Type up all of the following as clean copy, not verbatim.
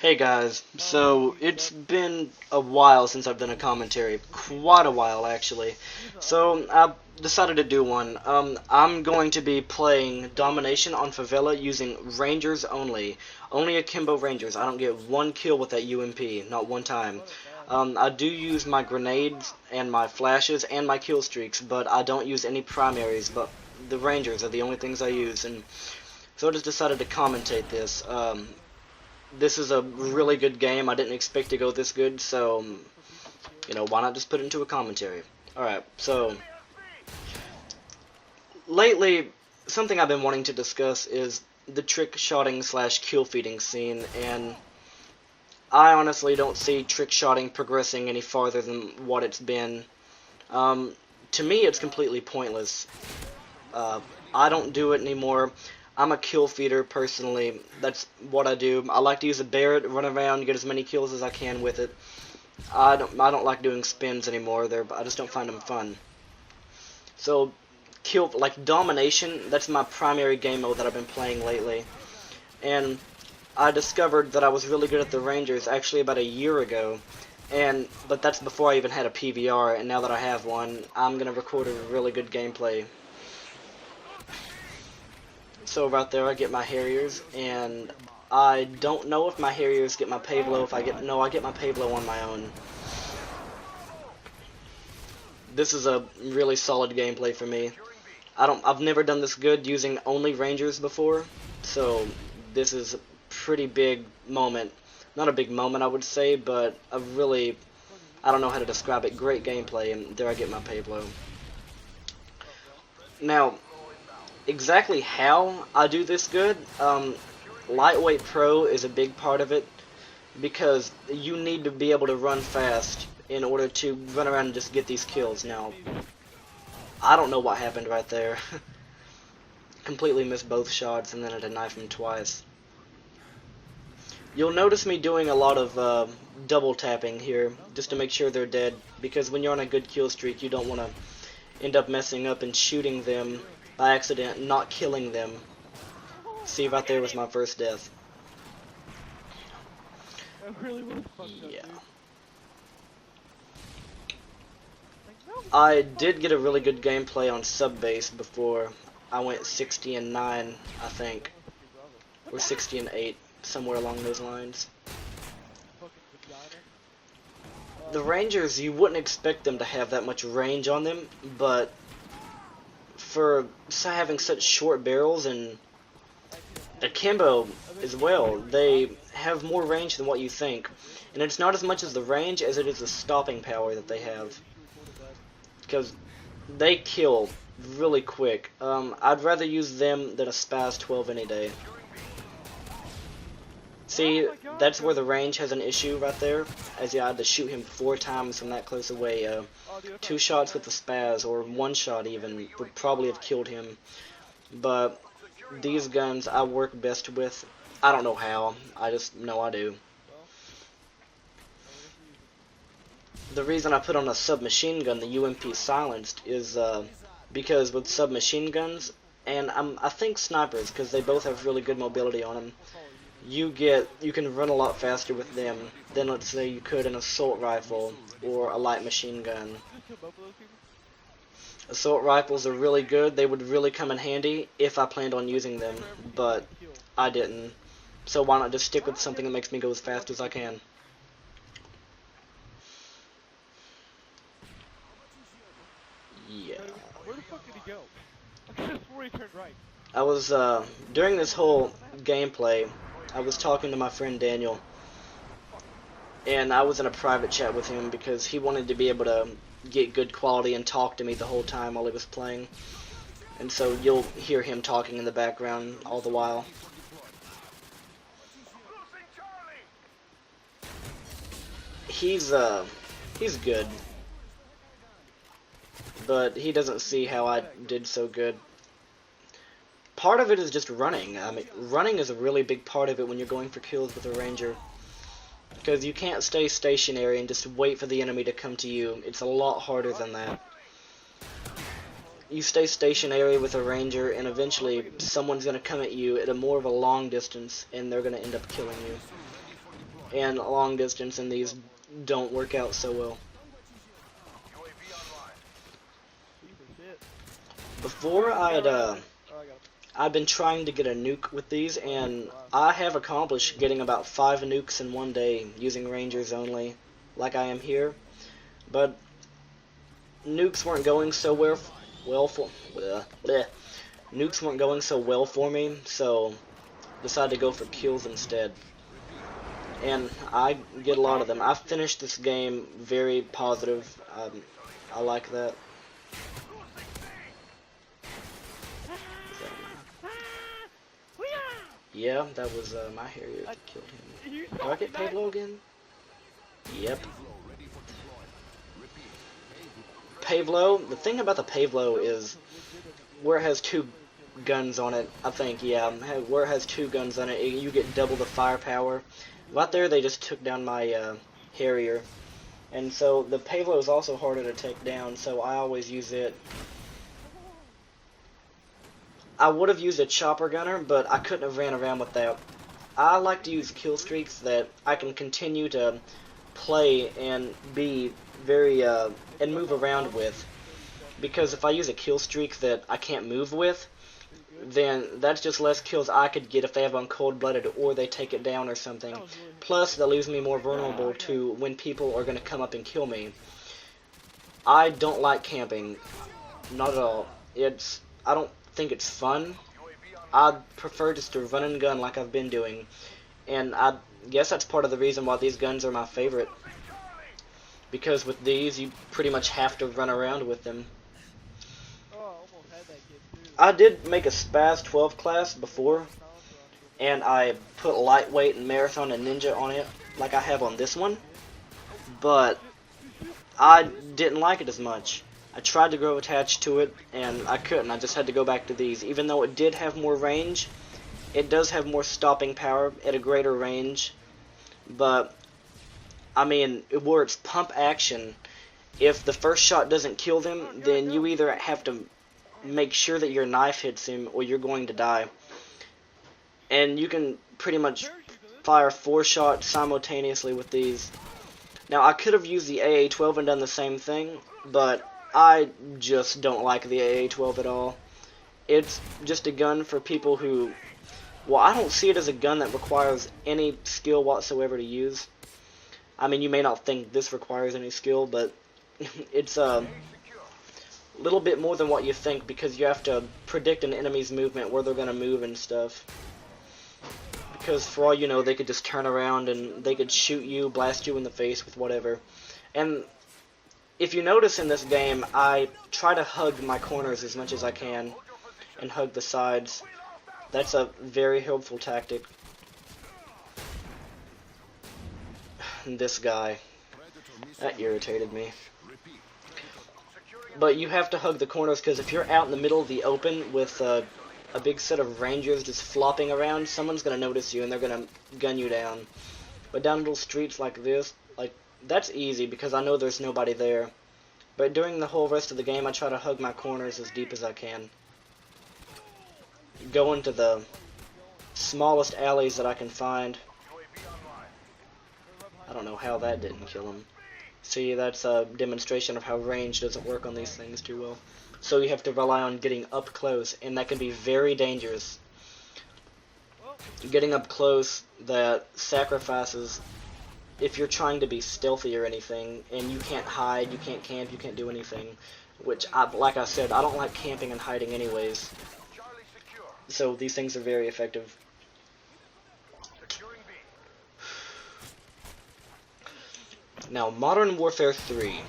Hey guys, so it's been a while since I've done a commentary, quite a while actually. So I decided to do one. I'm going to be playing Domination on Favela using Rangers only Akimbo Rangers. I don't get one kill with that UMP, not one time. I do use my grenades and my flashes and my kill streaks, but I don't use any primaries. But the Rangers are the only things I use, and so I just decided to commentate this. This is a really good game. I didn't expect to go this good, so why not just put it into a commentary? Alright, so lately, something I've been wanting to discuss is the trick-shotting slash kill-feeding scene, and I honestly don't see trick-shotting progressing any farther than what it's been. To me, it's completely pointless. I don't do it anymore. I'm a kill feeder personally. That's what I do. I like to use a Barrett, run around, get as many kills as I can with it. I don't like doing spins anymore. I just don't find them fun. So like Domination, that's my primary game mode that I've been playing lately. And I discovered that I was really good at the Rangers actually about a year ago. But that's before I even had a PVR, and now that I have one, I'm gonna record a really good gameplay. So right there I get my Harriers, and I don't know if my Harriers get my Pablo. I get my Pablo on my own. This is a really solid gameplay for me. I've never done this good using only Rangers before, so this is a pretty big moment. Not a big moment I would say, but a really, I don't know how to describe it, great gameplay, and there I get my Pablo. Now, exactly how I do this good, Lightweight Pro is a big part of it, because you need to be able to run fast in order to run around and just get these kills. Now, I don't know what happened right there. Completely missed both shots and then had to knife him twice. You'll notice me doing a lot of double tapping here, just to make sure they're dead, because when you're on a good kill streak, you don't want to end up messing up and shooting them by accident, not killing them. See, right there was my first death. Yeah. I did get a really good gameplay on sub base before. I went 60 and 9, I think, or 60 and 8, somewhere along those lines. The Rangers, you wouldn't expect them to have that much range on them, but for having such short barrels, and Akimbo as well, they have more range than what you think. And it's not as much as the range as it is the stopping power that they have. Because they kill really quick. I'd rather use them than a Spaz 12 any day. See, that's where the range has an issue right there, as I had to shoot him 4 times from that close away. 2 shots with the Spaz, or 1 shot even, would probably have killed him. But these guns I work best with. I don't know how, I just know I do. The reason I put on a submachine gun, the UMP silenced, is because with submachine guns, and I think snipers, because they both have really good mobility on them, you can run a lot faster with them than, let's say, you could an assault rifle or a light machine gun. Assault rifles are really good. They would really come in handy if I planned on using them, but I didn't. So why not just stick with something that makes me go as fast as I can? Yeah. Where the fuck did he go? I could have swore he turned right. I was, during this whole gameplay, I was talking to my friend Daniel, and I was in a private chat with him because he wanted to be able to get good quality and talk to me the whole time while he was playing. And so you'll hear him talking in the background all the while. He's good. But he doesn't see how I did so good. Part of it is just running. I mean, running is a really big part of it when you're going for kills with a Ranger. Because you can't stay stationary and just wait for the enemy to come to you. It's a lot harder than that. You stay stationary with a Ranger, and eventually someone's going to come at you at a more of a long distance, and they're going to end up killing you. and long distance, and these don't work out so well. Before I'd been trying to get a nuke with these, and I have accomplished getting about 5 nukes in one day using rangers only, like I am here. But nukes weren't going so nukes weren't going so well for me, so decided to go for kills instead. And I get a lot of them. I finished this game very positive. I like that. Yeah, that was my Harrier that killed him. Do I get Pablo again? Yep. Pablo, the thing about the Pablo is where it has 2 guns on it, I think, yeah, where it has 2 guns on it, you get double the firepower. Right there, they just took down my Harrier. And so the Pablo is also harder to take down, so I always use it. I would have used a chopper gunner, but I couldn't have ran around with that. I like to use kill streaks that I can continue to play and be very, and move around with. Because if I use a kill streak that I can't move with, then that's just less kills I could get if they have on cold-blooded or they take it down or something. Plus, that leaves me more vulnerable to when people are going to come up and kill me. I don't like camping. Not at all. I don't think it's fun. I'd prefer just to run and gun like I've been doing. And I guess that's part of the reason why these guns are my favorite. Because with these, you pretty much have to run around with them. I did make a Spaz 12 class before, and I put lightweight and marathon and ninja on it, like I have on this one, but I didn't like it as much. I tried to grow attached to it, and I couldn't. I just had to go back to these. Even though it did have more range, it does have more stopping power at a greater range, but, I mean, where it's pump action, if the first shot doesn't kill them, then you either have to make sure that your knife hits him or you're going to die. And you can pretty much fire 4 shots simultaneously with these. Now, I could have used the AA-12 and done the same thing, but I just don't like the AA-12 at all. It's just a gun for people who, well, I don't see it as a gun that requires any skill whatsoever to use. I mean, you may not think this requires any skill, but it's a little bit more than what you think, because you have to predict an enemy's movement, where they're going to move and stuff. Because for all you know, they could just turn around and they could shoot you, blast you in the face with whatever. And if you notice in this game, I try to hug my corners as much as I can and hug the sides. That's a very helpful tactic. This guy, that irritated me. But you have to hug the corners, because if you're out in the middle of the open with a big set of rangers just flopping around, someone's going to notice you and they're going to gun you down. But down little streets like this, that's easy because I know there's nobody there. But during the whole rest of the game, I try to hug my corners as deep as I can. Go into the smallest alleys that I can find. I don't know how that didn't kill him. See, that's a demonstration of how range doesn't work on these things too well. So you have to rely on getting up close, and that can be very dangerous. Getting up close, that sacrifices if you're trying to be stealthy or anything, and you can't hide, you can't camp, you can't do anything. Which, like I said, I don't like camping and hiding anyways. So these things are very effective. Now, Modern Warfare 3.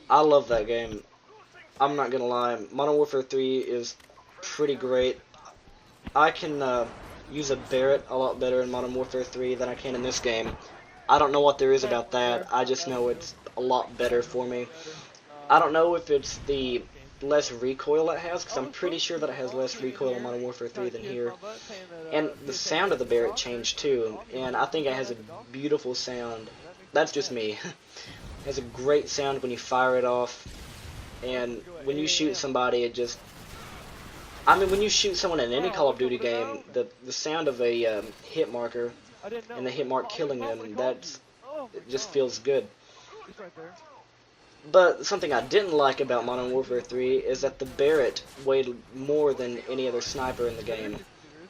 I love that game. I'm not gonna lie. Modern Warfare 3 is pretty great. I can use a Barrett a lot better in Modern Warfare 3 than I can in this game. I don't know what there is about that. I just know it's a lot better for me. I don't know if it's the less recoil it has, because I'm pretty sure that it has less recoil in Modern Warfare 3 than here. And the sound of the Barrett changed too, and I think it has a beautiful sound. That's just me. It has a great sound when you fire it off, and when you shoot somebody, it just... I mean, when you shoot someone in any Call of Duty game, the sound of a hit marker I didn't know. and the hit mark Oh, killing oh, them, my that's Oh my it just god. feels good. It's right there. But something I didn't like about Modern Warfare 3 is that the Barrett weighed more than any other sniper in the It is game. 62, isn't it?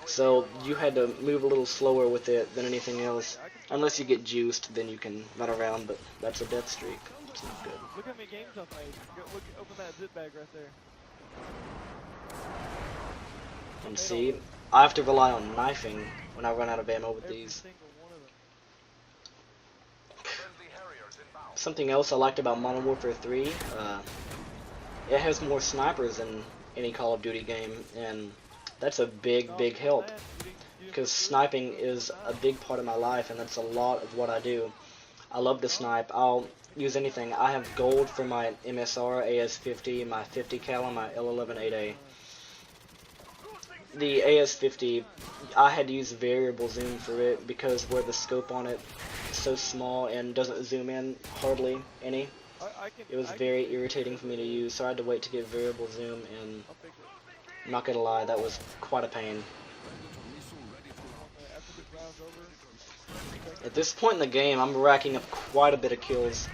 So you had to move a little slower with it than anything else. Yeah, I can see Unless you that. get juiced, then you can run around, but that's a death streak. It's not good. Look how many games I've made. Look, open that zip bag right there. I And made all see, those. I have to rely on knifing when I run out of ammo with Every these. single one of them. Something else I liked about Modern Warfare 3, it has more snipers than any Call of Duty game, and that's a big, No, big more than help. that. You didn't Because put boost sniping to is a snipe. big part of my life, and that's a lot of what I do. I love to snipe. I'll use anything. I have gold for my MSR, AS-50, my 50 cal, and my L11 8A. The AS-50, I had to use variable zoom for it because where the scope on it is so small and doesn't zoom in hardly any, it was I can very fix it irritating because for me to it is. use, so I had to wait to get variable zoom, and I'll fix it. I'm not gonna lie, that was quite a pain. After this round's over, check At it. this point in the game, I'm racking up quite a bit of kills.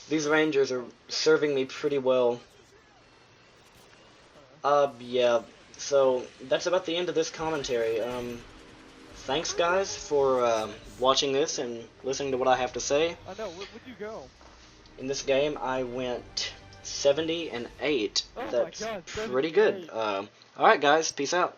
These Rangers are serving me pretty well. Yeah, so that's about the end of this commentary. Thanks guys for watching this and listening to what I have to say. I know. Where'd you go? In this game, I went 70 and 8. Oh my That's god, pretty good. 78. Alright guys, peace out.